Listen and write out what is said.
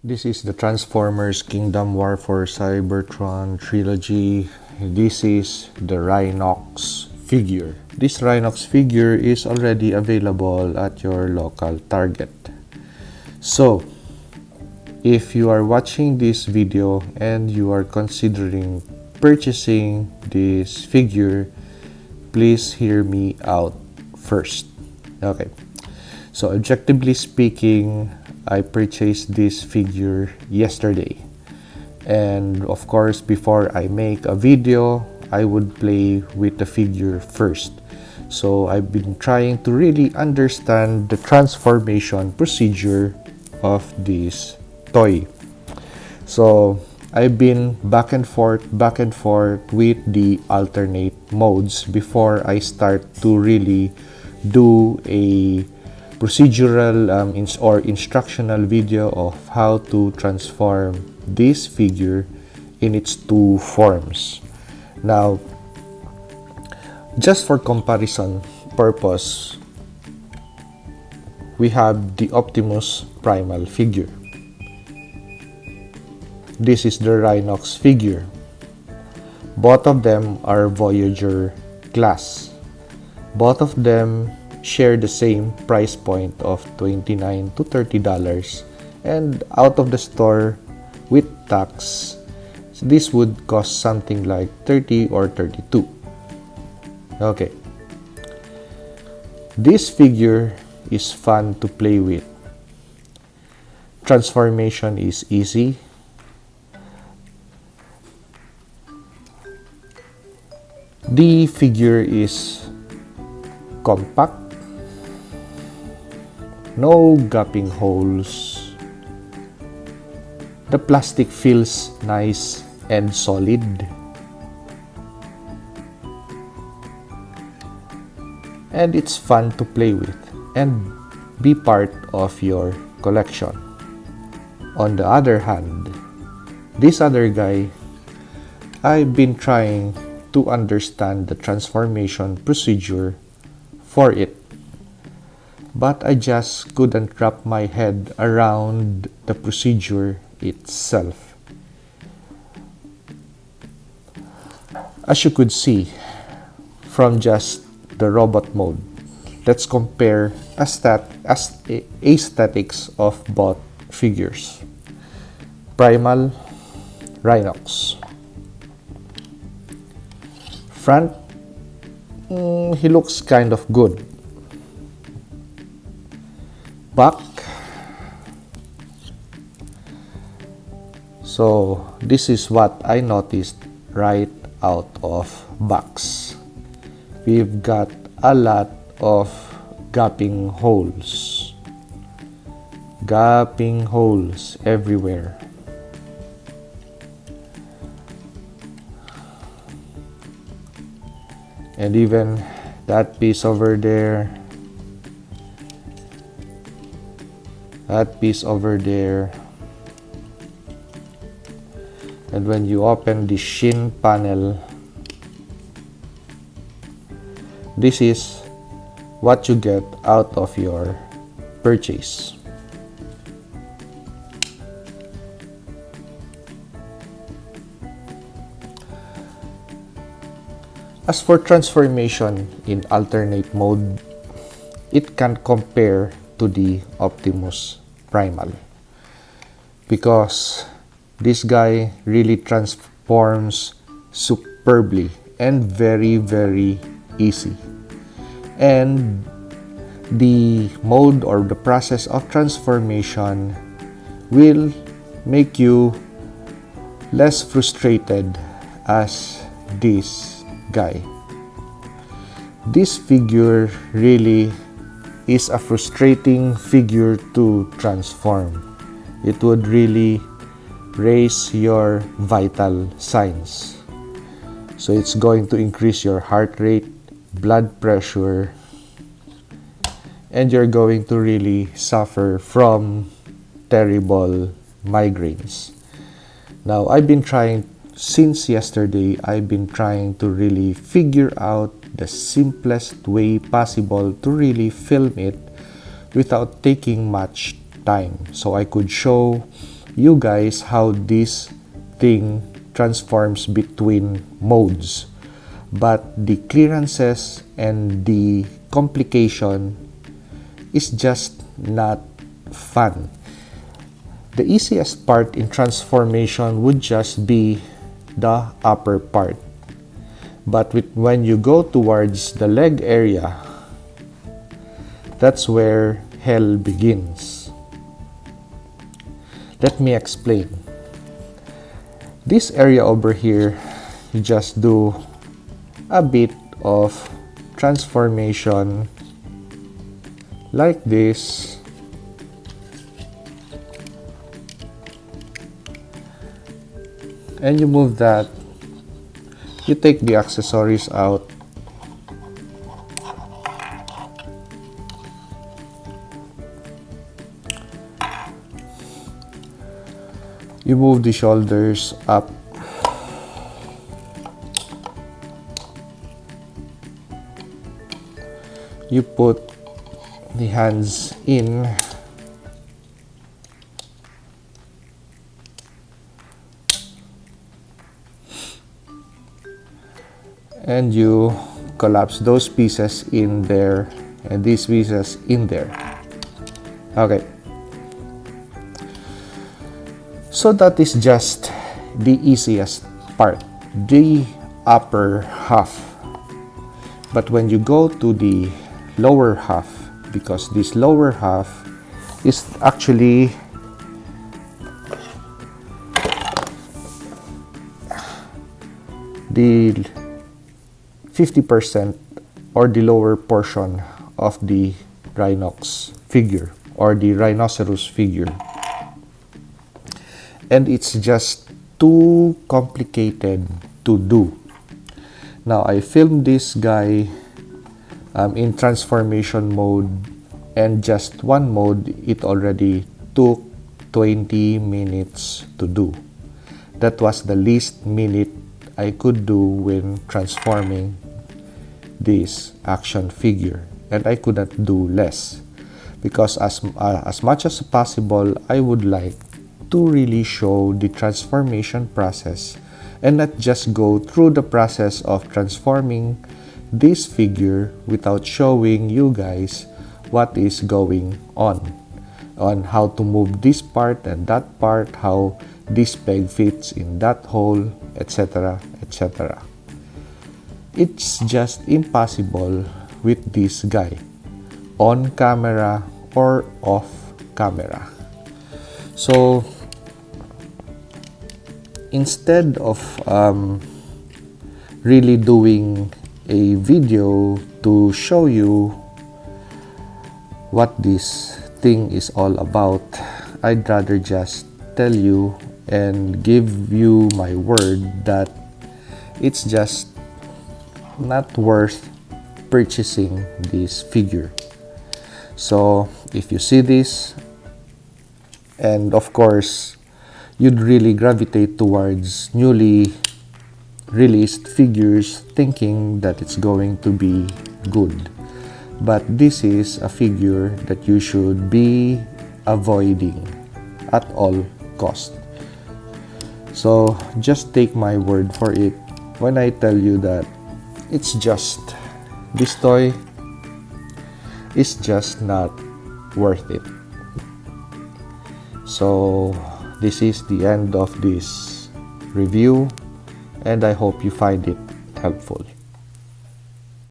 This is the Transformers Kingdom War for Cybertron trilogy. This is the Rhinox figure. This Rhinox figure is already available at your local Target. So, if you are watching this video and you are considering purchasing this figure, please hear me out first. Okay. So, objectively speaking, I purchased this figure yesterday, and of course before I make a video I would play with the figure first. So I've been trying to really understand the transformation procedure of this toy. So I've been back and forth with the alternate modes before I start to really do a procedural or instructional video of how to transform this figure in its two forms. Now, just for comparison purpose, we have the Optimus Primal figure. This is the Rhinox figure. Both of them are Voyager class. Both of them share the same price point of $29 to $30, and out of the store with tax this would cost something like $30 or $32. Okay, this figure is fun to play with. Transformation is easy. The figure is compact. No gaping holes. The plastic feels nice and solid. And it's fun to play with and be part of your collection. On the other hand, this other guy, I've been trying to understand the transformation procedure for it, but I just couldn't wrap my head around the procedure itself. As you could see from just the robot mode, let's compare aesthetics of both figures. Primal, Rhinox. Front, he looks kind of good. Back, so this is what I noticed right out of box. We've got a lot of gaping holes everywhere. And even that piece over there, and when you open the shin panel, this is what you get out of your purchase. As for transformation in alternate mode, it can compare to the Optimus Primal, because this guy really transforms superbly and very, very easy. And the mode or the process of transformation will make you less frustrated as this guy. This figure really is a frustrating figure to transform. It would really raise your vital signs. So it's going to increase your heart rate, blood pressure, and you're going to really suffer from terrible migraines. Now, since yesterday, I've been trying to really figure out the simplest way possible to really film it without taking much time, so I could show you guys how this thing transforms between modes, but the clearances and the complication is just not fun. The easiest part in transformation would just be the upper part, but when you go towards the leg area, that's where hell begins. Let me explain. This area over here, you just do a bit of transformation like this, and you move that. You take the accessories out, you move the shoulders up, you put the hands in, and you collapse those pieces in there and these pieces in there. Okay, so that is just the easiest part, the upper half. But when you go to the lower half, because this lower half is actually the 50% or the lower portion of the Rhinox figure or the rhinoceros figure, and it's just too complicated to do. Now I filmed this guy in transformation mode, and just one mode it already took 20 minutes to do. That was the least minute I could do when transforming this action figure, and I could not do less, because as much as possible I would like to really show the transformation process and not just go through the process of transforming this figure without showing you guys what is going on how to move this part and that part, how this peg fits in that hole, etc., etc. It's just impossible with this guy, on camera or off camera. So instead of really doing a video to show you what this thing is all about, I'd rather just tell you and give you my word that it's just not worth purchasing this figure. So if you see this, and of course you'd really gravitate towards newly released figures thinking that it's going to be good, but this is a figure that you should be avoiding at all cost. So just take my word for it when I tell you that it's just, this toy is just not worth it. So this is the end of this review, and I hope you find it helpful.